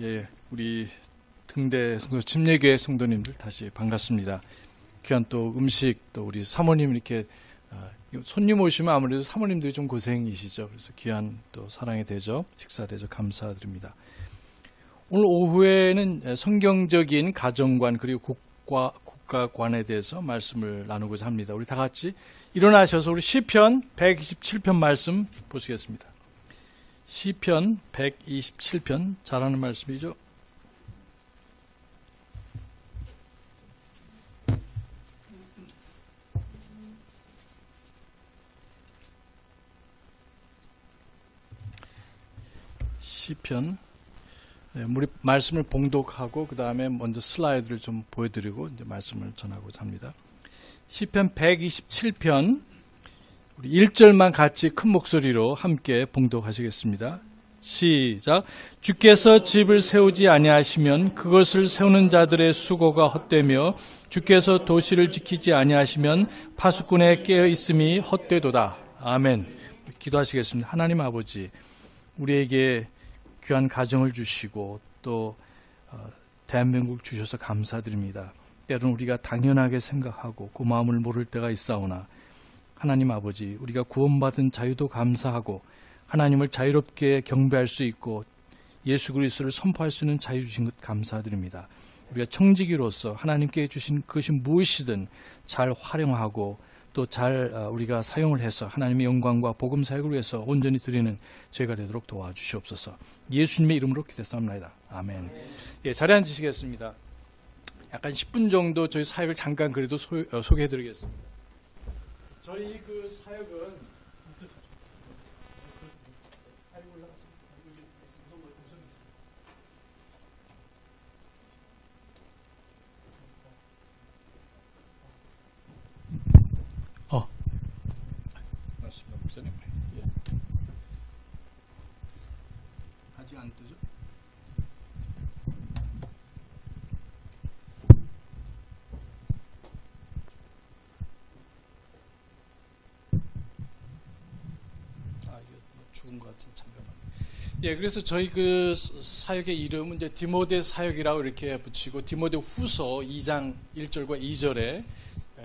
예, 우리 등대 성도 침례교회 성도님들 다시 반갑습니다. 귀한 또 음식, 또 우리 사모님 이렇게 손님 오시면 아무래도 사모님들이 좀 고생이시죠. 그래서 귀한 또 사랑의 대접, 식사 대접 감사드립니다. 오늘 오후에는 성경적인 가정관 그리고 국가관에 대해서 말씀을 나누고자 합니다. 우리 다 같이 일어나셔서 우리 시편 127편 말씀 보시겠습니다. 시편 127편 잘하는 말씀이죠. 시편 우리 말씀을 봉독하고 그 다음에 먼저 슬라이드를 좀 보여드리고 이제 말씀을 전하고자 합니다. 시편 127편 우리 1절만 같이 큰 목소리로 함께 봉독하시겠습니다. 시작. 주께서 집을 세우지 아니하시면 그것을 세우는 자들의 수고가 헛되며 주께서 도시를 지키지 아니하시면 파수꾼의 깨어 있음이 헛되도다. 아멘. 기도하시겠습니다. 하나님 아버지, 우리에게 귀한 가정을 주시고 또 대한민국 주셔서 감사드립니다. 때로는 우리가 당연하게 생각하고 고마움을 모를 때가 있사오나 하나님 아버지, 우리가 구원받은 자유도 감사하고 하나님을 자유롭게 경배할 수 있고 예수 그리스도를 선포할 수 있는 자유 주신 것 감사드립니다. 우리가 청지기로서 하나님께 주신 그것이 무엇이든 잘 활용하고 또 잘 우리가 사용을 해서 하나님의 영광과 복음 사역을 위해서 온전히 드리는 저희가 되도록 도와주시옵소서. 예수님의 이름으로 기도했사옵나이다. 아멘. 예, 자리에 앉으시겠습니다. 약간 10분 정도 저희 사역을 잠깐 그래도 소개해드리겠습니다. 저희 그 사역은 맞습니다, 목사님. 예. 아직 안 뜨죠? 죽은 것 같은 잠깐만. 예, 그래서 저희 그 사역의 이름은 이제 디모데 사역이라고 이렇게 붙이고 디모데 후서 2장 1절과 2절에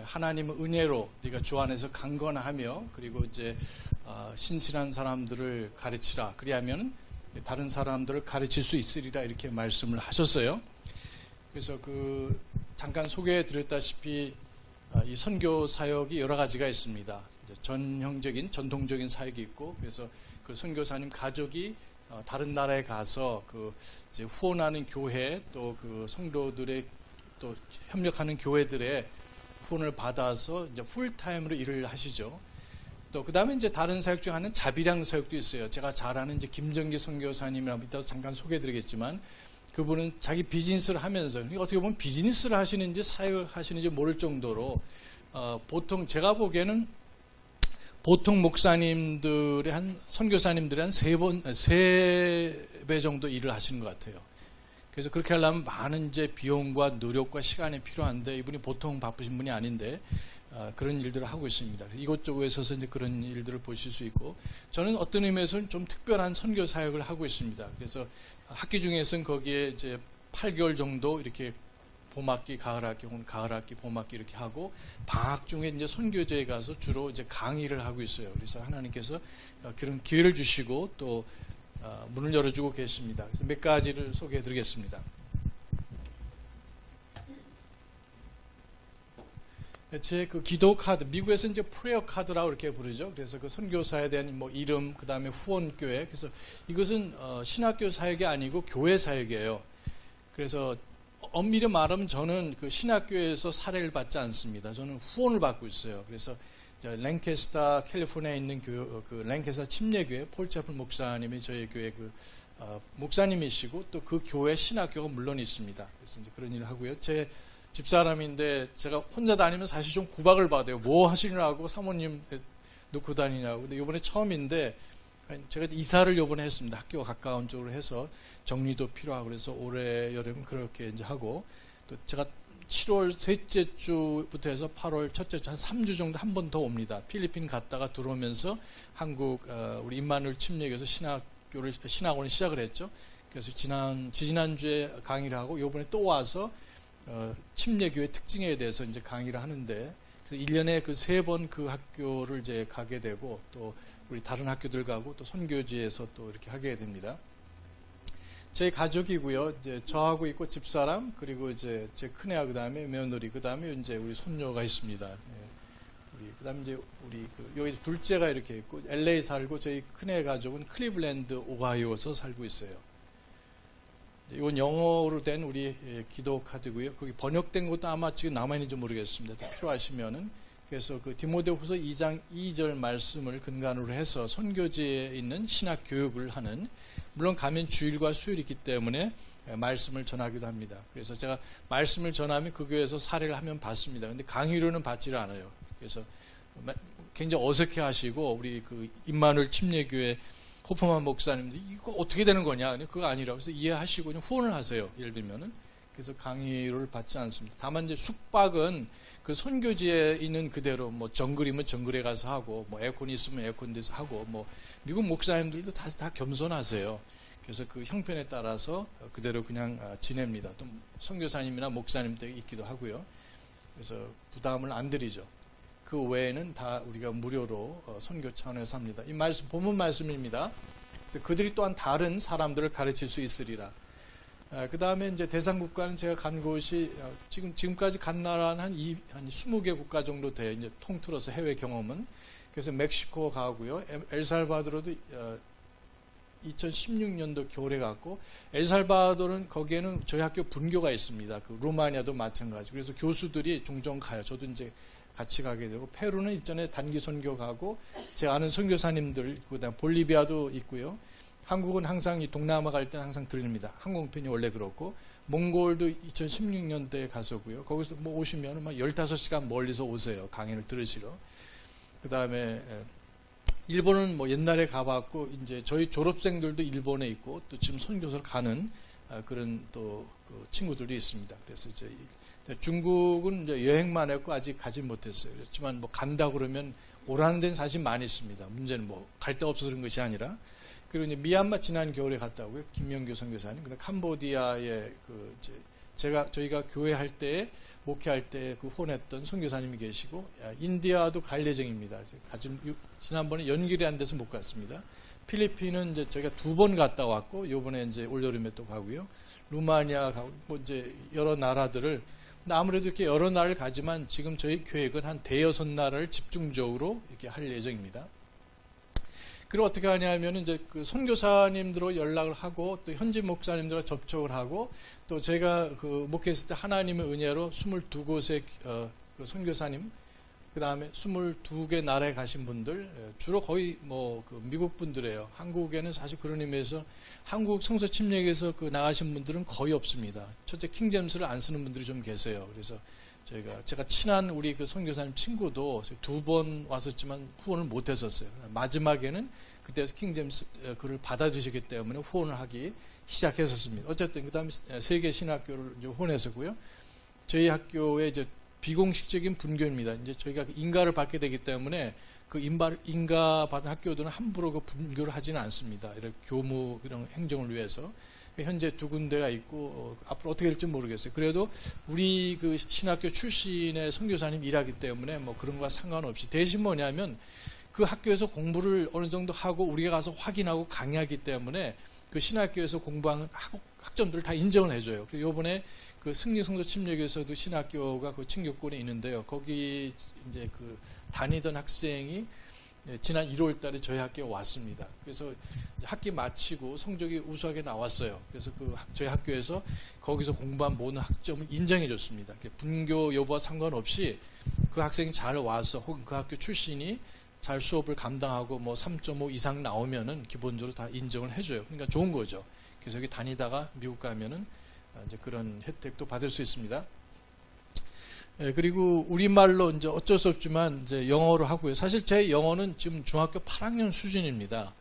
하나님의 은혜로 우리가 주 안에서 강건하며 그리고 이제 신실한 사람들을 가르치라. 그리하면 다른 사람들을 가르칠 수 있으리라 이렇게 말씀을 하셨어요. 그래서 그 잠깐 소개해 드렸다시피 이 선교 사역이 여러 가지가 있습니다. 전형적인 전통적인 사역이 있고 그래서 그 선교사님 가족이 다른 나라에 가서 그 이제 후원하는 교회 또 그 성도들의 또 협력하는 교회들의 후원을 받아서 이제 풀타임으로 일을 하시죠. 또 그다음에 이제 다른 사역 중 하나는 자비량 사역도 있어요. 제가 잘 아는 이제 김정기 선교사님이라고 이따 잠깐 소개해드리겠지만 그분은 자기 비즈니스를 하면서 어떻게 보면 비즈니스를 하시는지 사역을 하시는지 모를 정도로 보통 제가 보기에는 보통 목사님들의 한 선교사님들의 한 3배 정도 일을 하시는 것 같아요. 그래서 그렇게 하려면 많은 이제 비용과 노력과 시간이 필요한데 이분이 보통 바쁘신 분이 아닌데 그런 일들을 하고 있습니다. 이곳저곳에 서서 이제 그런 일들을 보실 수 있고 저는 어떤 의미에서는 좀 특별한 선교 사역을 하고 있습니다. 그래서 학기 중에서는 거기에 이제 8개월 정도 이렇게 봄학기, 가을학기, 혹은 가을학기, 봄학기 이렇게 하고 방학 중에 이제 선교제에 가서 주로 이제 강의를 하고 있어요. 그래서 하나님께서 그런 기회를 주시고 또 문을 열어주고 계십니다. 그래서 몇 가지를 소개해드리겠습니다. 제 그 기도 카드, 미국에서 이제 프레어 카드라고 이렇게 부르죠. 그래서 그 선교사에 대한 뭐 이름, 그 다음에 후원교회. 그래서 이것은 신학교 사역이 아니고 교회 사역이에요. 그래서 엄밀히 말하면 저는 그 신학교에서 사례를 받지 않습니다. 저는 후원을 받고 있어요. 그래서 랭캐스터 캘리포니아에 있는 그 랭캐스터 침례교회 폴 채플 목사님이 저희 교회 그 목사님이시고 또 그 교회 신학교가 물론 있습니다. 그래서 이제 그런 일을 하고요. 제 집사람인데 제가 혼자 다니면 사실 좀 구박을 받아요. 뭐 하시느라고 사모님 놓고 다니냐고. 근데 이번에 처음인데 제가 이사를 요번에 했습니다. 학교가 가까운 쪽으로 해서 정리도 필요하고 그래서 올해 여름 그렇게 이제 하고 또 제가 7월 셋째 주부터 해서 8월 첫째 주 한 3주 정도 한 번 더 옵니다. 필리핀 갔다가 들어오면서 한국 우리 임마누엘 침례교에서 신학원을 시작을 했죠. 그래서 지난주에 강의를 하고 요번에 또 와서 침례교회 특징에 대해서 이제 강의를 하는데, 그래서 1년에 그 3번 그 학교를 이제 가게 되고, 또 우리 다른 학교들 가고 또 선교지에서 또 이렇게 하게 됩니다. 제 가족이고요. 이제 저하고 있고 집사람, 그리고 이제 제 큰애와 그다음에 며느리, 그다음에 이제 우리 손녀가 있습니다. 그다음에 이제 우리 여기 둘째가 이렇게 있고 LA 살고, 저희 큰애 가족은 클리블랜드 오하이오에서 살고 있어요. 이건 영어로 된 우리 기도 카드고요. 거기 번역된 것도 아마 지금 남아 있는지 모르겠습니다. 필요하시면은. 그래서 그 디모데후서 2장 2절 말씀을 근간으로 해서 선교지에 있는 신학 교육을 하는, 물론 가면 주일과 수요일이 있기 때문에 말씀을 전하기도 합니다. 그래서 제가 말씀을 전하면 그 교회에서 사례를 하면 받습니다. 근데 강의로는 받지를 않아요. 그래서 굉장히 어색해 하시고, 우리 그 임마누엘 침례교회 호프만 목사님들 이거 어떻게 되는 거냐? 그거 아니라고 해서 이해하시고 그냥 후원을 하세요. 예를 들면은. 그래서 강의를 받지 않습니다. 다만 이제 숙박은 그 선교지에 있는 그대로, 뭐 정글이면 정글에 가서 하고, 뭐 에어컨 있으면 에어컨 데서 하고, 뭐 미국 목사님들도 다 겸손하세요. 그래서 그 형편에 따라서 그대로 그냥 지냅니다. 또 선교사님이나 목사님들 있기도 하고요. 그래서 부담을 안 드리죠. 그 외에는 다 우리가 무료로 선교 차원에서 합니다. 이 말씀 본문 말씀입니다. 그래서 그들이 또한 다른 사람들을 가르칠 수 있으리라. 그 다음에 이제 대상국가는 제가 간 곳이 지금까지 간 나라는 한 20개 국가 정도 돼요. 이제 통틀어서 해외 경험은. 그래서 멕시코 가고요. 엘살바도르도 2016년도 겨울에 갔고, 엘살바도르는 거기에는 저희 학교 분교가 있습니다. 그 루마니아도 마찬가지고. 그래서 교수들이 종종 가요. 저도 이제 같이 가게 되고, 페루는 일전에 단기 선교 가고, 제가 아는 선교사님들, 그다음 볼리비아도 있고요. 한국은 항상 이 동남아 갈 때는 항상 들립니다. 항공편이 원래 그렇고, 몽골도 2016년도에 갔었고요. 거기서 뭐 오시면 막 15시간 멀리서 오세요. 강의를 들으시러. 그 다음에 일본은 뭐 옛날에 가봤고, 이제 저희 졸업생들도 일본에 있고, 또 지금 선교사를 가는 그런 또 그 친구들도 있습니다. 그래서 이제 중국은 이제 여행만 했고 아직 가지 못했어요. 그렇지만 뭐 간다 그러면 오라는 데는 사실 많이 있습니다. 문제는 뭐 갈 데 없어서 그런 것이 아니라. 그리고 이제 미얀마 지난 겨울에 갔다 오고요. 김명규 선교사님. 근데 캄보디아에 그 이제 저희가 교회 할 때, 목회할 때 그 후원했던 선교사님이 계시고, 인디아도 갈 예정입니다. 지난번에 연결이 안 돼서 못 갔습니다. 필리핀은 이제 저희가 2번 갔다 왔고, 요번에 이제 올여름에 또 가고요. 루마니아 가고, 뭐 이제 여러 나라들을, 근데 아무래도 이렇게 여러 나라를 가지만 지금 저희 계획은 한 5-6나라를 집중적으로 이렇게 할 예정입니다. 그리고 어떻게 하냐면 이제 그 선교사님들과 연락을 하고, 또 현지 목사님들과 접촉을 하고, 또 제가 그 목회했을 때 하나님의 은혜로 22곳의 그 선교사님, 그 다음에 22개 나라에 가신 분들, 주로 거의 뭐 그 미국 분들이에요. 한국에는 사실 그런 의미에서 한국 성서 침례에서 그 나가신 분들은 거의 없습니다. 첫째 킹제임스를 안 쓰는 분들이 좀 계세요. 그래서 제가 친한 우리 그 선교사님 친구도 2번 왔었지만 후원을 못 했었어요. 마지막에는 그때 킹제임스 그를 받아주시기 때문에 후원을 하기 시작했었습니다. 어쨌든 그 다음에 세계 신학교를 이제 후원했었고요. 저희 학교의 이제 비공식적인 분교입니다. 이제 저희가 인가를 받게 되기 때문에 그 인가 받은 학교들은 함부로 그 분교를 하지는 않습니다. 이런 교무 이런 행정을 위해서. 현재 2군데가 있고 앞으로 어떻게 될지 모르겠어요. 그래도 우리 그 신학교 출신의 선교사님 일하기 때문에 뭐 그런 거와 상관없이, 대신 뭐냐면 그 학교에서 공부를 어느 정도 하고 우리가 가서 확인하고 강의하기 때문에 그 신학교에서 공부한 학점들을 다 인정을 해줘요. 그리고 요번에 그 승리성서 침례교에서도 신학교가 그 친교권에 있는데요. 거기 이제 그 다니던 학생이 지난 1월 달에 저희 학교에 왔습니다. 그래서 학기 마치고 성적이 우수하게 나왔어요. 그래서 저희 학교에서 거기서 공부한 모든 학점을 인정해 줬습니다. 분교 여부와 상관없이 그 학생이 잘 와서, 혹은 그 학교 출신이 잘 수업을 감당하고 뭐 3.5 이상 나오면은 기본적으로 다 인정을 해줘요. 그러니까 좋은 거죠. 그래서 여기 다니다가 미국 가면은 이제 그런 혜택도 받을 수 있습니다. 그리고 우리말로 이제 어쩔 수 없지만 이제 영어로 하고요. 사실 제 영어는 지금 중학교 8학년 수준입니다.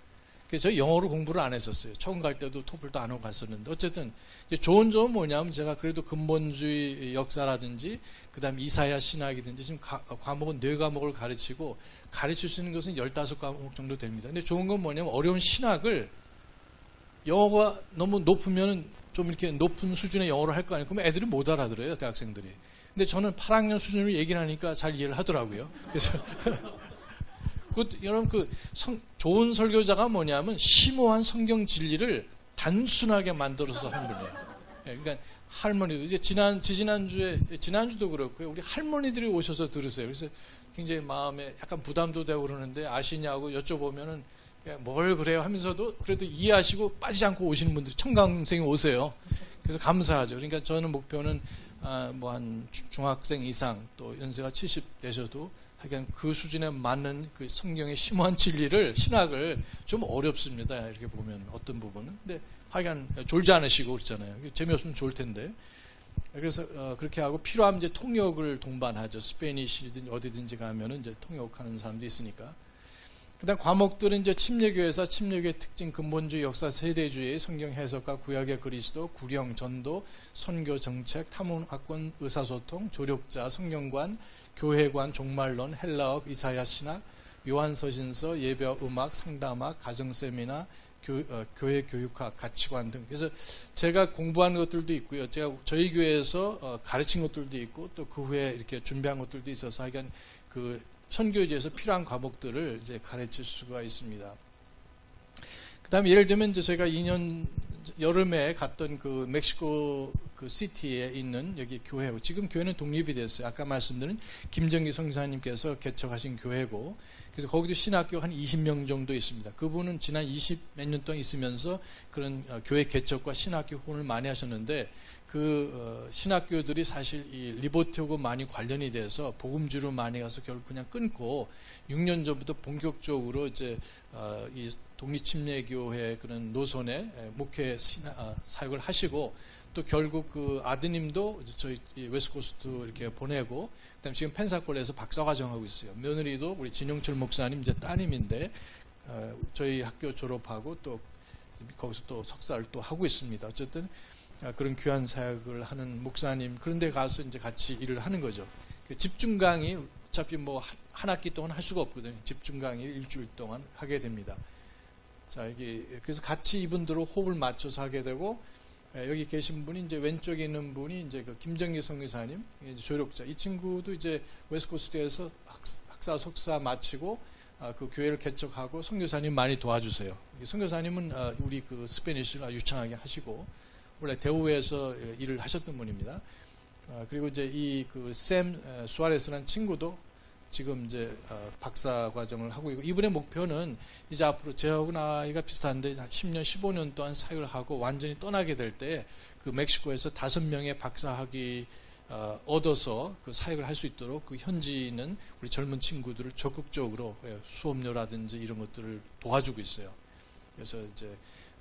그래서 저희 영어로 공부를 안 했었어요. 처음 갈 때도 토플도 안 하고 갔었는데, 어쨌든 이제 좋은 점은 뭐냐면 제가 그래도 근본주의 역사라든지 그다음에 이사야 신학이든지 지금 과목은 4과목을 가르치고, 가르칠 수 있는 것은 15과목 정도 됩니다. 근데 좋은 건 뭐냐면 어려운 신학을 영어가 너무 높으면 좀 이렇게 높은 수준의 영어를 할 거 아니에요. 그러면 애들이 못 알아들어요, 대학생들이. 근데 저는 8학년 수준으로 얘기를 하니까 잘 이해를 하더라고요. 그래서 여러분 좋은 설교자가 뭐냐면 심오한 성경 진리를 단순하게 만들어서 하는 분이에요. 그러니까 할머니도 이제 지난주도 그렇고요. 우리 할머니들이 오셔서 들으세요. 그래서 굉장히 마음에 약간 부담도 되고 그러는데 아시냐고 여쭤보면은 뭘 그래요 하면서도 그래도 이해하시고 빠지지 않고 오시는 분들이 청강생이 오세요. 그래서 감사하죠. 그러니까 저는 목표는 뭐 한 중학생 이상 또 연세가 70 되셔도 하여간 그 수준에 맞는 그 성경의 심오한 진리를 신학을 좀 어렵습니다. 이렇게 보면 어떤 부분은. 근데 하여간 졸지 않으시고 그렇잖아요. 재미없으면 좋을 텐데. 그래서 그렇게 하고 필요하면 이제 통역을 동반하죠. 스페니시든 어디든지 가면은 이제 통역하는 사람도 있으니까. 그다음 과목들은 이제 침례교회사, 침례교회 특징, 근본주의, 역사, 세대주의, 성경 해석과 구약의 그리스도, 구령, 전도, 선교 정책, 탐험학권, 의사소통, 조력자, 성경관, 교회관, 종말론, 헬라어, 이사야 신학, 요한서신서, 예배 음악, 상담학, 가정세미나, 교회 교육학, 가치관 등. 그래서 제가 공부한 것들도 있고요. 제가 저희 교회에서 가르친 것들도 있고 또 그 후에 이렇게 준비한 것들도 있어서 하여간 그 선교지에서 필요한 과목들을 이제 가르칠 수가 있습니다. 그 다음에 예를 들면 이제 저희가 2년 여름에 갔던 그 멕시코 그 시티에 있는 여기 교회고, 지금 교회는 독립이 됐어요. 아까 말씀드린 김정기 선교사님께서 개척하신 교회고, 그래서 거기도 신학교 한 20명 정도 있습니다. 그분은 지난 20 몇 년 동안 있으면서 그런 교회 개척과 신학교 후원을 많이 하셨는데, 그 신학교들이 사실 이 리버티하고 많이 관련이 돼서 복음주로 많이 가서 결국 그냥 끊고 6년 전부터 본격적으로 이제 이 독립침례교회 그런 노선에 목회 사역을 하시고, 또 결국 그 아드님도 저희 웨스트코스트 이렇게 보내고, 그다음에 지금 펜사콜레에서 박사과정하고 있어요. 며느리도 우리 진용철 목사님 이제 따님인데 저희 학교 졸업하고 또 거기서 또 석사를 또 하고 있습니다. 어쨌든 그런 귀한 사역을 하는 목사님, 그런데 가서 이제 같이 일을 하는 거죠. 집중 강의 어차피 뭐 한 학기 동안 할 수가 없거든요. 집중 강의 일주일 동안 하게 됩니다. 자, 여기 그래서 같이 이분들로 호흡을 맞춰서 하게 되고, 여기 계신 분이 이제 왼쪽에 있는 분이 이제 그 김정기 선교사님, 조력자. 이 친구도 이제 웨스트코스트에서 학사 석사 마치고 그 교회를 개척하고 선교사님 많이 도와주세요. 선교사님은 우리 그 스페니쉬를 유창하게 하시고 원래 대우에서 일을 하셨던 분입니다. 그리고 이제 이 그 샘 수아레스라는 친구도 지금 이제 박사 과정을 하고 있고, 이분의 목표는 이제 앞으로 저하고 나이가 비슷한데 10년, 15년 동안 사역을 하고 완전히 떠나게 될 때 그 멕시코에서 5명의 박사학위 얻어서 그 사역을 할 수 있도록 그 현지에 있는 우리 젊은 친구들을 적극적으로 수업료라든지 이런 것들을 도와주고 있어요. 그래서 이제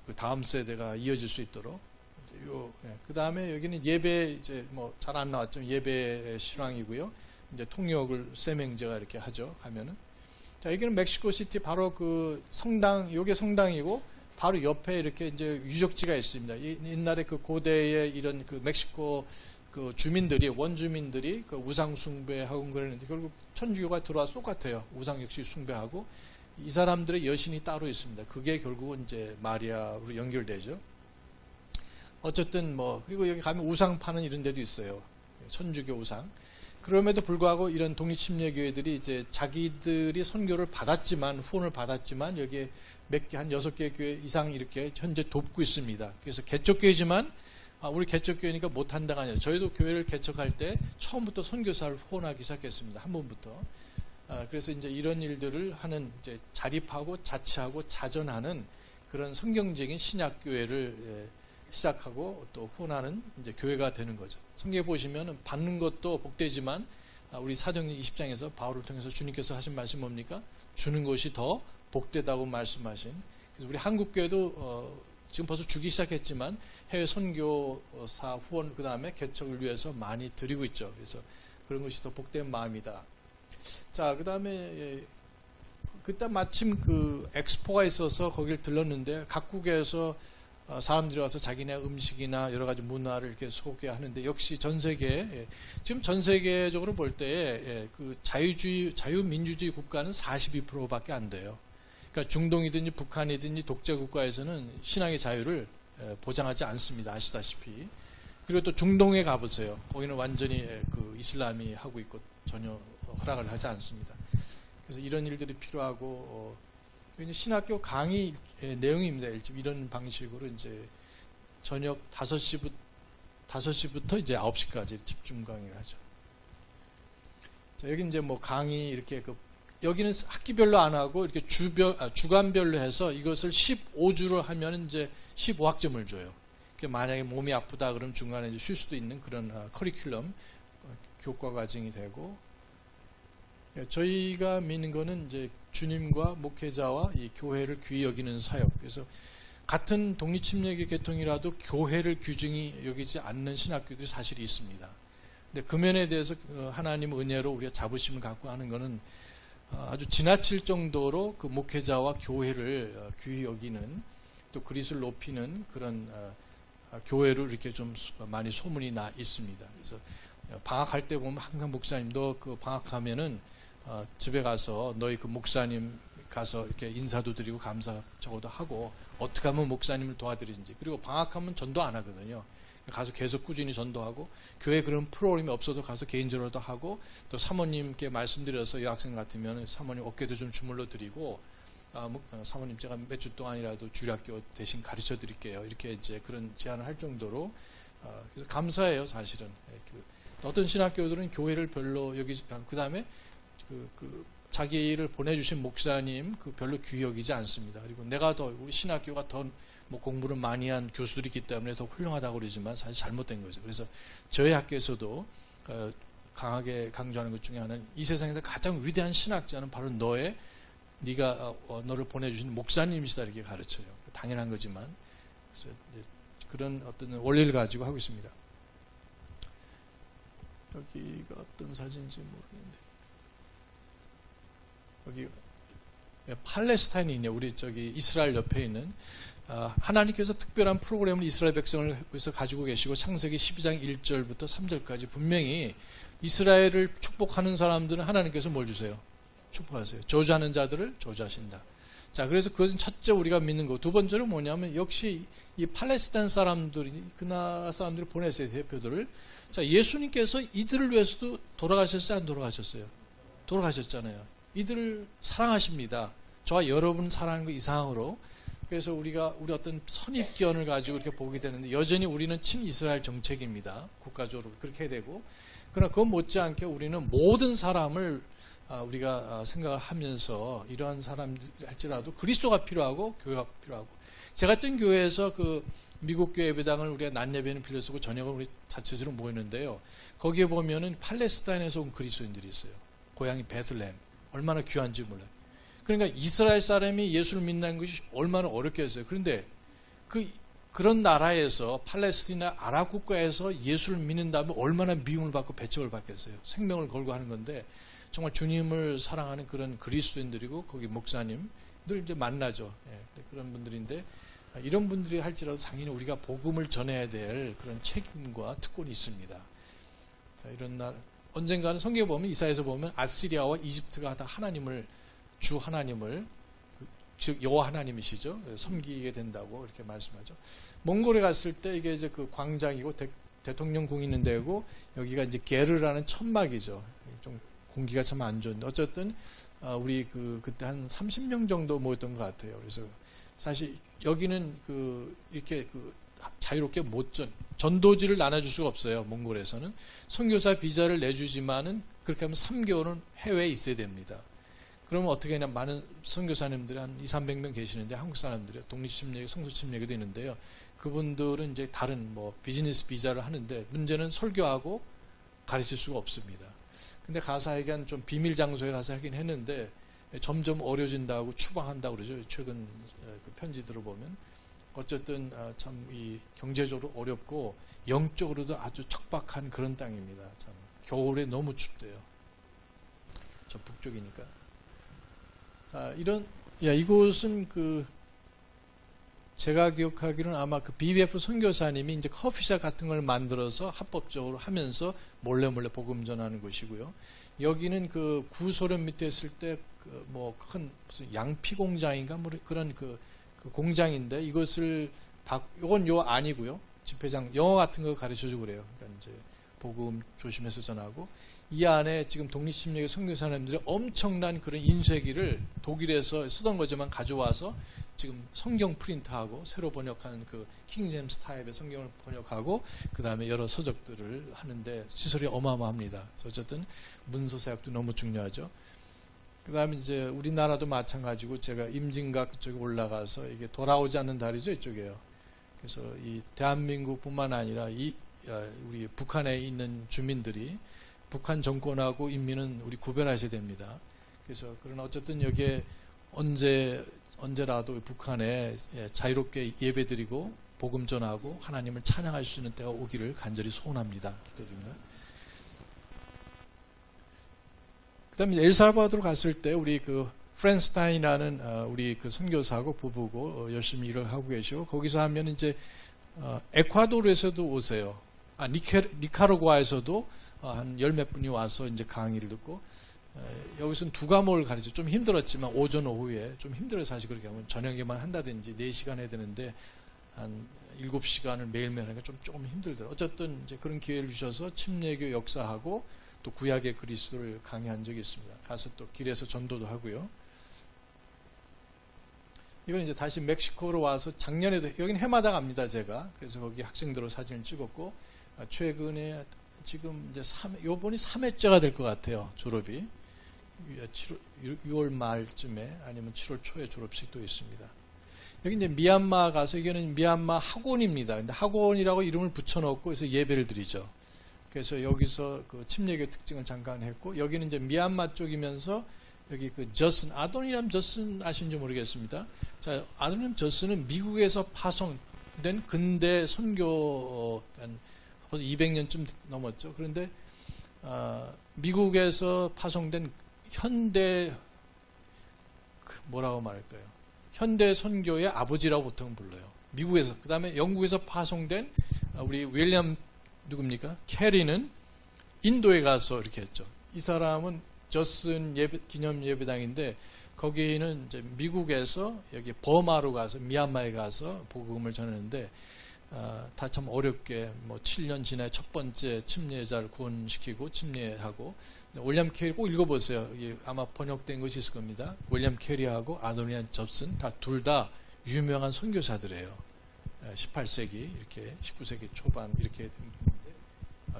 그 다음 세대가 이어질 수 있도록. 그 다음에 여기는 예배, 이제 뭐 잘 안 나왔죠. 예배 실황이고요. 이제 통역을 세명제가 이렇게 하죠. 가면은. 자, 여기는 멕시코 시티 바로 그 성당, 요게 성당이고 바로 옆에 이렇게 이제 유적지가 있습니다. 옛날에 그 고대의 이런 그 멕시코 그 주민들이, 원주민들이 그 우상 숭배하고 그랬는데 결국 천주교가 들어와서 똑같아요. 우상 역시 숭배하고, 이 사람들의 여신이 따로 있습니다. 그게 결국은 이제 마리아로 연결되죠. 어쨌든 뭐, 그리고 여기 가면 우상 파는 이런 데도 있어요. 천주교 우상. 그럼에도 불구하고 이런 독립침례교회들이 이제 자기들이 선교를 받았지만, 후원을 받았지만 여기에 몇 개, 한 6개 교회 이상 이렇게 현재 돕고 있습니다. 그래서 개척교회지만 우리 개척교회니까 못한다가 아니라 저희도 교회를 개척할 때 처음부터 선교사를 후원하기 시작했습니다. 한 번부터. 그래서 이제 이런 일들을 하는, 이제 자립하고 자치하고 자전하는 그런 성경적인 신약교회를 시작하고 또 후원하는 이제 교회가 되는 거죠. 성경에 보시면 받는 것도 복되지만 우리 사도행전 20장에서 바울을 통해서 주님께서 하신 말씀이 뭡니까? 주는 것이 더 복되다고 말씀하신. 그래서 우리 한국교회도 지금 벌써 주기 시작했지만 해외 선교사 후원 그 다음에 개척을 위해서 많이 드리고 있죠. 그래서 그런 것이 더 복된 마음이다. 자, 그 다음에 그때 마침 그 엑스포가 있어서 거기를 들렀는데 각국에서 사람들이 와서 자기네 음식이나 여러 가지 문화를 이렇게 소개하는데, 역시 전 세계, 지금 전 세계적으로 볼 때 그 자유민주주의 국가는 42%밖에 안 돼요. 그러니까 중동이든지 북한이든지 독재 국가에서는 신앙의 자유를 보장하지 않습니다. 아시다시피. 그리고 또 중동에 가보세요. 거기는 완전히 그 이슬람이 하고 있고 전혀 허락을 하지 않습니다. 그래서 이런 일들이 필요하고 신학교 강의 내용입니다. 이런 방식으로 이제 저녁 5시부터 이제 9시까지 집중 강의를 하죠. 자, 여기 이제 뭐 강의 이렇게 여기는 학기별로 안 하고 이렇게 주간별로 해서 이것을 15주로 하면 이제 15학점을 줘요. 만약에 몸이 아프다 그러면 중간에 이제 쉴 수도 있는 그런 커리큘럼 교과 과정이 되고, 저희가 믿는 거는 이제 주님과 목회자와 이 교회를 귀히 여기는 사역. 그래서 같은 독립침례교 계통이라도 교회를 귀중히 여기지 않는 신학교들이 사실이 있습니다. 근데 그 면에 대해서 하나님 은혜로 우리가 자부심을 갖고 하는 거는 아주 지나칠 정도로 그 목회자와 교회를 귀히 여기는, 또 그리스도를 높이는 그런 교회로 이렇게 좀 많이 소문이 나 있습니다. 그래서 방학할 때 보면 항상 목사님, 너 그 방학하면은 집에 가서 너희 그 목사님 가서 이렇게 인사도 드리고 감사 적어도 하고, 어떻게 하면 목사님을 도와드리는지, 그리고 방학하면 전도 안 하거든요. 가서 계속 꾸준히 전도하고, 교회 그런 프로그램이 없어도 가서 개인적으로도 하고, 또 사모님께 말씀드려서 여학생 같으면 사모님 어깨도 좀 주물러 드리고, 사모님 제가 몇 주 동안이라도 주일학교 대신 가르쳐 드릴게요. 이렇게 이제 그런 제안을 할 정도로, 그래서 감사해요, 사실은. 어떤 신학교들은 교회를 별로 여기지 않고, 그 다음에 자기를 보내주신 목사님 별로 귀히 여기지 않습니다. 그리고 내가 더, 우리 신학교가 더 뭐 공부를 많이 한 교수들이 있기 때문에 더 훌륭하다고 그러지만 사실 잘못된 거죠. 그래서 저희 학교에서도 강하게 강조하는 것 중에 하나는, 이 세상에서 가장 위대한 신학자는 바로 네가 너를 보내주신 목사님이시다, 이렇게 가르쳐요. 당연한 거지만. 그래서 그런 어떤 원리를 가지고 하고 있습니다. 여기가 어떤 사진인지 모르겠는데, 여기 팔레스타인이 있네요. 우리 저기 이스라엘 옆에 있는, 하나님께서 특별한 프로그램을 이스라엘 백성을 위해서 가지고 계시고, 창세기 12장 1절부터 3절까지 분명히 이스라엘을 축복하는 사람들은 하나님께서 뭘 주세요? 축복하세요. 저주하는 자들을 저주하신다. 자, 그래서 그것은 첫째 우리가 믿는 거. 두 번째로 뭐냐면, 역시 이 팔레스타인 사람들이, 그 나라 사람들이 보냈어요, 대표들을. 자, 예수님께서 이들을 위해서도 돌아가셨어요, 안 돌아가셨어요? 돌아가셨잖아요. 이들을 사랑하십니다. 저와 여러분 사랑하는 거 이상으로. 그래서 우리 어떤 선입견을 가지고 이렇게 보게 되는데, 여전히 우리는 친이스라엘 정책입니다. 국가적으로 그렇게 해야 되고. 그러나 그것 못지않게 우리는 모든 사람을 우리가 생각을 하면서, 이러한 사람들 할지라도 그리스도가 필요하고 교회가 필요하고. 제가 했던 교회에서 그 미국 교회 예배당을 우리가 낮 예배는 빌려 쓰고 저녁은 우리 자체적으로 모이는데요. 거기에 보면은 팔레스타인에서 온 그리스도인들이 있어요. 고향이 베들레헴. 얼마나 귀한지 몰라요. 그러니까 이스라엘 사람이 예수를 믿는 것이 얼마나 어렵겠어요. 그런데 그런 나라에서, 팔레스티나 아랍 국가에서 예수를 믿는다면 얼마나 미움을 받고 배척을 받겠어요. 생명을 걸고 하는 건데, 정말 주님을 사랑하는 그런 그리스도인들이고, 거기 목사님 늘 이제 만나죠. 그런 분들인데, 이런 분들이 할지라도 당연히 우리가 복음을 전해야 될 그런 책임과 특권이 있습니다. 자, 이런 날 언젠가는 성경에 보면, 이사야에서 보면 아시리아와 이집트가 다 주 하나님을, 즉 여호와 하나님이시죠, 섬기게 된다고 이렇게 말씀하죠. 몽골에 갔을 때 이게 이제 그 광장이고 대통령궁이 있는 데고, 여기가 이제 게르라는 천막이죠. 좀 공기가 참 안 좋은데, 어쨌든 우리 그때 한 30명 정도 모였던 것 같아요. 그래서 사실 여기는 이렇게 자유롭게 전도지를 나눠줄 수가 없어요. 몽골에서는 선교사 비자를 내주지만은 그렇게 하면 3개월은 해외에 있어야 됩니다. 그러면 어떻게 하냐, 많은 선교사님들이 한 200~300명 계시는데, 한국 사람들이 독립침례교, 성소침례교도 있는데요. 그분들은 이제 다른 비즈니스 비자를 하는데, 문제는 설교하고 가르칠 수가 없습니다. 근데 가서 하여간 좀 비밀 장소에 가서 하긴 했는데, 점점 어려진다고 추방한다고 그러죠. 최근 그 편지 들어보면. 어쨌든 참 이 경제적으로 어렵고 영적으로도 아주 척박한 그런 땅입니다. 참 겨울에 너무 춥대요. 저 북쪽이니까. 자, 이곳은 제가 기억하기로는 아마 그 BBF 선교사님이 이제 커피숍 같은 걸 만들어서 합법적으로 하면서 몰래 복음 전하는 곳이고요. 여기는 그 구소련 밑에 있을 때 그 뭐 큰 무슨 양피 공장인가 뭐 그런 그 공장인데 이것을 요건 요 아니고요. 집회장 영어 같은 거 가르쳐주고 그래요. 그러니까 이제 복음 조심해서 전하고 이 안에 지금 독립심리의 선교사님들이 엄청난 그런 인쇄기를 독일에서 쓰던 거지만 가져와서 지금 성경 프린트하고 새로 번역한 그 킹제임스 타입의 성경을 번역하고 그 다음에 여러 서적들을 하는데 시설이 어마어마합니다. 그래서 어쨌든 문서 사역도 너무 중요하죠. 그 다음에 이제 우리나라도 마찬가지고 제가 임진각 그쪽에 올라가서 이게 돌아오지 않는 다리죠 이쪽에요. 그래서 이 대한민국뿐만 아니라 우리 북한에 있는 주민들이 북한 정권하고 인민은 우리 구별하셔야 됩니다. 그래서 그러나 어쨌든 여기에 언제라도 북한에 자유롭게 예배드리고 복음 전하고 하나님을 찬양할 수 있는 때가 오기를 간절히 소원합니다. 기도드립니다. 그다음에 엘살바도르 갔을 때 우리 그 프랜스타인이라는 우리 그 선교사하고 부부고 열심히 일을 하고 계시고 거기서 하면 이제 에콰도르에서도 오세요. 니카라과에서도 한 열 몇 분이 와서 이제 강의를 듣고 여기서는 두 과목을 가르쳐 좀 힘들었지만 오전 오후에 좀 힘들어요. 사실 그렇게 하면 저녁에만 한다든지 4시간 해야 되는데 한 7시간을 매일매일 하니까 조금 힘들더라고요. 어쨌든 이제 그런 기회를 주셔서 침례교 역사하고 또 구약의 그리스도를 강의한 적이 있습니다. 가서 또 길에서 전도도 하고요. 이건 이제 다시 멕시코로 와서 작년에도 여기는 해마다 갑니다. 제가 그래서 거기 학생들로 사진을 찍었고 최근에 지금 이제 요번이 3회째가 될 것 같아요. 졸업이 6월 말쯤에 아니면 7월 초에 졸업식도 있습니다. 여기 이제 미얀마 가서 이거는 미얀마 학원입니다. 근데 학원이라고 이름을 붙여놓고 그래서 예배를 드리죠. 그래서 여기서 그 침례교 특징을 잠깐 했고 여기는 이제 미얀마 쪽이면서 여기 그 저슨 아도니람 저슨 아시는지 모르겠습니다. 자, 아도니람 저슨은 미국에서 파송된 근대 선교 200년쯤 넘었죠. 그런데 미국에서 파송된 현대 뭐라고 말할까요? 현대 선교의 아버지라고 보통 불러요. 미국에서 그 다음에 영국에서 파송된 우리 윌리엄 누굽니까? 캐리는 인도에 가서 이렇게 했죠. 이 사람은 저슨 기념 예배당인데 거기는 이제 미국에서 여기 버마로 가서 미얀마에 가서 복음을 전했는데 다 참 어렵게 뭐 7년 지나에 첫 번째 침례자를 구원시키고 침례하고 윌리엄 캐리 꼭 읽어보세요. 이게 아마 번역된 것이 있을 겁니다. 윌리엄 캐리하고 아도니안 접슨 둘 다 유명한 선교사들이에요. 18세기 이렇게 19세기 초반 이렇게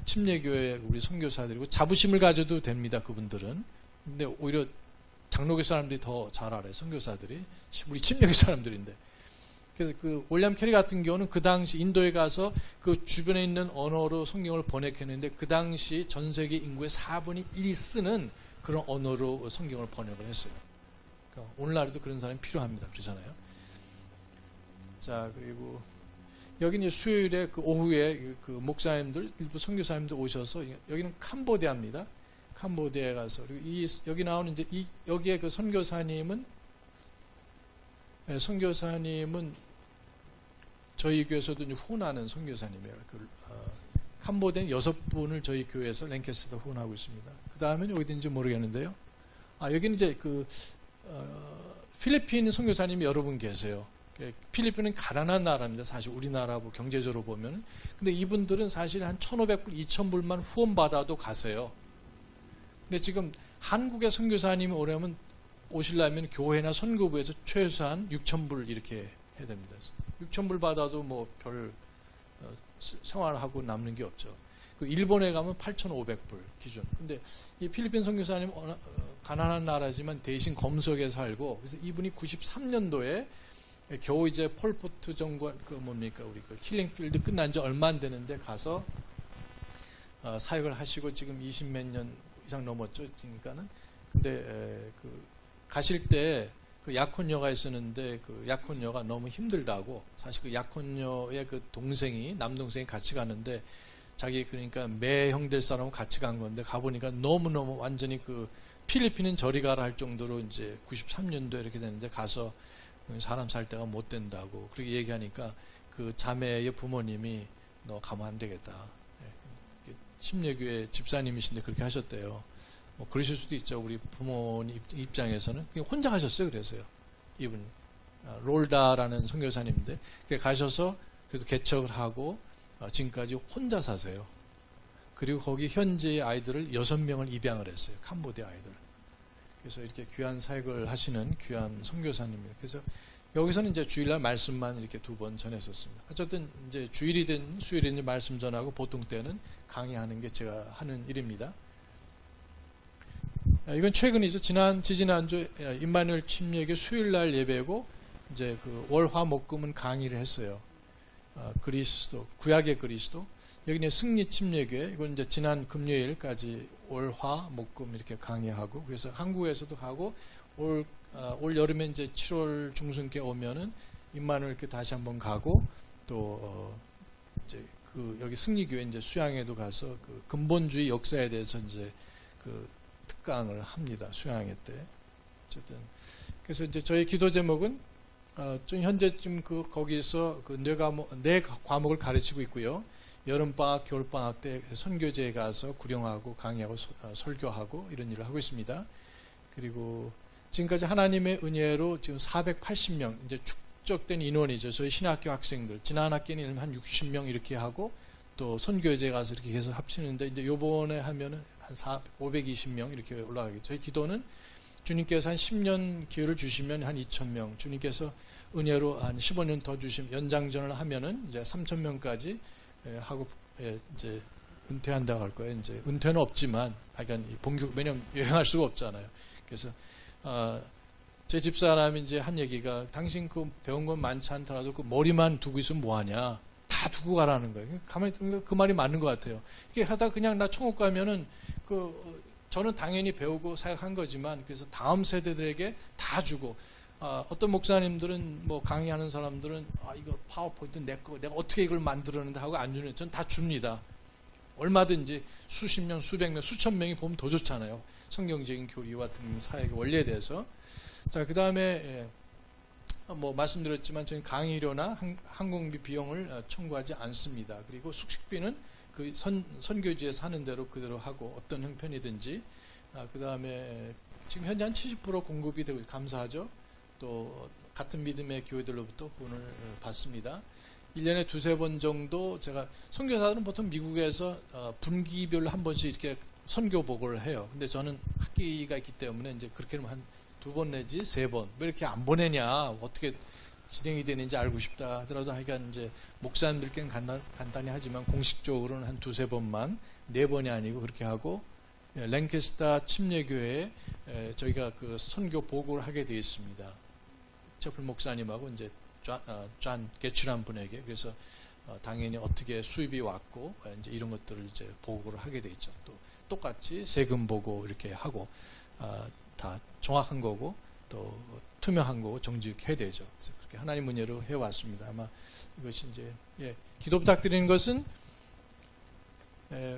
침례교회 우리 선교사들이고 자부심을 가져도 됩니다. 그분들은. 근데 오히려 장로교 사람들이 더 잘 알아요. 선교사들이 우리 침례교 사람들인데. 그래서 그 윌리엄 캐리 같은 경우는 그 당시 인도에 가서 그 주변에 있는 언어로 성경을 번역했는데 그 당시 전 세계 인구의 4분의 1이 쓰는 그런 언어로 성경을 번역을 했어요. 그러니까 오늘날에도 그런 사람이 필요합니다. 그렇잖아요. 자, 그리고 여기는 수요일에 그 오후에 그 목사님들, 일부 선교사님들 오셔서 여기는 캄보디아입니다. 캄보디아에 가서 그리고 여기 나오는 이제 여기에 그 선교사님은 저희 교회에서도 후원하는 선교사님이에요. 캄보디아 6분을 저희 교회에서 랭캐스터 후원하고 있습니다. 그 다음에는 어디든지 모르겠는데요. 여기는 이제 필리핀 선교사님이 여러 분 계세요. 필리핀은 가난한 나라입니다. 사실 우리나라 경제적으로 보면. 근데 이분들은 사실 한 1,500불, 2,000불만 후원받아도 가세요. 근데 지금 한국의 선교사님이 오시려면 교회나 선교부에서 최소한 6,000불 이렇게 해야 됩니다. 6,000불 받아도 뭐 별 생활하고 남는 게 없죠. 일본에 가면 8,500불 기준. 근데 이 필리핀 선교사님 가난한 나라지만 대신 검석에 살고 그래서 이분이 93년도에 겨우 이제 폴포트 정권 우리 킬링필드 끝난 지 얼마 안 되는데 가서 사역을 하시고 지금 20몇 년 이상 넘었죠. 그러니까는 근데 가실 때 그 약혼녀가 있었는데 그 약혼녀가 너무 힘들다고 사실 그 약혼녀의 그 남동생이 같이 가는데 자기 그러니까 매형 될 사람은 같이 간 건데 가보니까 너무너무 완전히 필리핀은 저리 가라 할 정도로 이제 93년도에 이렇게 되는데 가서 사람 살 때가 못 된다고 그렇게 얘기하니까 그 자매의 부모님이 너 가면 안 되겠다. 침례교회 집사님이신데 그렇게 하셨대요. 뭐 그러실 수도 있죠. 우리 부모님 입장에서는 그냥 혼자 가셨어요. 그래서요. 이분 롤다라는 선교사님인데 가셔서 그래도 개척을 하고 지금까지 혼자 사세요. 그리고 거기 현지의 아이들을 6명을 입양을 했어요. 캄보디아 아이들. 그래서 이렇게 귀한 사역을 하시는 귀한 선교사님이에요. 그래서 여기서는 이제 주일날 말씀만 이렇게 2번 전했었습니다. 어쨌든 이제 주일이든 수요일이든 말씀 전하고 보통 때는 강의하는 게 제가 하는 일입니다. 이건 최근이죠. 지지난주 임마누엘 침례교 수요일날 예배고 이제 그 월화 목금은 강의를 했어요. 그리스도, 구약의 그리스도. 여기는 승리 침례교회. 이건 이제 지난 금요일까지 월화 목금 이렇게 강의하고 그래서 한국에서도 가고 올 여름에 이제 7월 중순께 오면은 임마누엘 이렇게 다시 한번 가고 또 이제 그 여기 승리교회 이제 수양회도 가서 그 근본주의 역사에 대해서 이제 그 특강을 합니다. 수양회 때. 어쨌든 그래서 이제 저희 기도 제목은 좀 현재 지금 그 거기서 그 네 과목을 가르치고 있고요. 여름방학, 겨울방학 때 선교제에 가서 구령하고 강의하고 설교하고 이런 일을 하고 있습니다. 그리고 지금까지 하나님의 은혜로 지금 480명 이제 축적된 인원이죠. 저희 신학교 학생들 지난 학기는 한 60명 이렇게 하고 또 선교제 가서 이렇게 계속 합치는데 이제 요번에 하면은 한 520명 이렇게 올라가겠죠. 저희 기도는 주님께서 한 10년 기회를 주시면 한 2,000명, 주님께서 은혜로 한 15년 더 주시면 연장전을 하면은 이제 3,000명까지 하고 이제 은퇴한다고 할 거예요. 이제 은퇴는 없지만, 하여간 본교 왜냐면 여행할 수가 없잖아요. 그래서 제 집사람이 이제 한 얘기가 당신 그 배운 건 많지 않더라도 그 머리만 두고 있으면 뭐하냐? 다 두고 가라는 거예요. 가만히 그 말이 맞는 것 같아요. 이게 하다 그냥 나 천국 가면은 저는 당연히 배우고 사역한 거지만 그래서 다음 세대들에게 다 주고 어떤 목사님들은 뭐 강의하는 사람들은 이거 파워포인트 내 거 내가 어떻게 이걸 만들었는데 하고 안 주는 전 다 줍니다. 얼마든지 수십 명, 수백 명, 수천 명이 보면 더 좋잖아요. 성경적인 교리와 같은 사역의 원리에 대해서. 자, 그 다음에 뭐 말씀드렸지만 저는 강의료나 항공비 비용을 청구하지 않습니다. 그리고 숙식비는 그 선교지에서 하는 대로 그대로 하고 어떤 형편이든지 그 다음에 지금 현재 한 70% 공급이 되고 감사하죠. 또 같은 믿음의 교회들로부터 후원을 받습니다. 1년에 2-3번 정도 제가 선교사들은 보통 미국에서 분기별로 한 번씩 이렇게 선교 보고를 해요. 근데 저는 학기가 있기 때문에 이제 그렇게 하면 한 2번 내지 3번 왜 이렇게 안 보내냐 어떻게 진행이 되는지 알고 싶다 하더라도 하여간 이제 목사님들께는 간단히 하지만 공식적으로는 한 2-3번만 4번이 아니고 그렇게 하고 랭캐스터 침례교회에 저희가 그 선교 보고를 하게 되어 있습니다. 채플 목사님하고 이제 존 게츠란 분에게 그래서 당연히 어떻게 수입이 왔고 이제 이런 것들을 이제 보고를 하게 돼 있죠. 또 똑같이 세금 보고 이렇게 하고 다 정확한 거고 또 투명한 거고 정직해야 되죠. 그래서 그렇게 하나님 은혜로 해왔습니다. 아마 이것이 이제 기도 부탁드리는 것은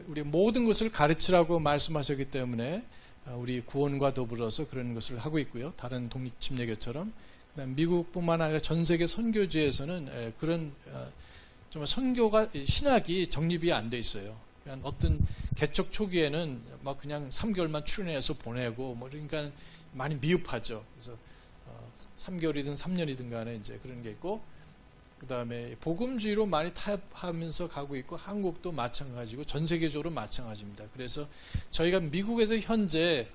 우리 모든 것을 가르치라고 말씀하셨기 때문에 우리 구원과 더불어서 그런 것을 하고 있고요. 다른 독립침례교처럼 그다음 미국뿐만 아니라 전 세계 선교지에서는 그런 정말 선교가 신학이 정립이 안 돼 있어요. 그냥 어떤 개척 초기에는 막 그냥 3개월만 출연해서 보내고 뭐 그러니까 많이 미흡하죠. 그래서 3개월이든 3년이든 간에 이제 그런 게 있고 그다음에 복음주의로 많이 타협하면서 가고 있고 한국도 마찬가지고 전 세계적으로 마찬가지입니다. 그래서 저희가 미국에서 현재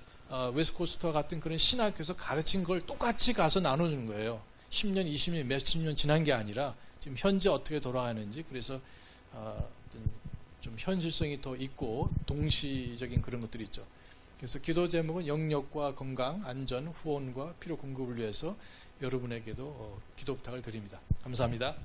웨스트코스트와 같은 그런 신학교에서 가르친 걸 똑같이 가서 나눠주는 거예요. 10년, 20년, 몇십 년 지난 게 아니라 지금 현재 어떻게 돌아가는지 그래서 좀 현실성이 더 있고 동시적인 그런 것들이 있죠. 그래서 기도 제목은 영역과 건강, 안전, 후원과 필요 공급을 위해서 여러분에게도 기도 부탁을 드립니다. 감사합니다.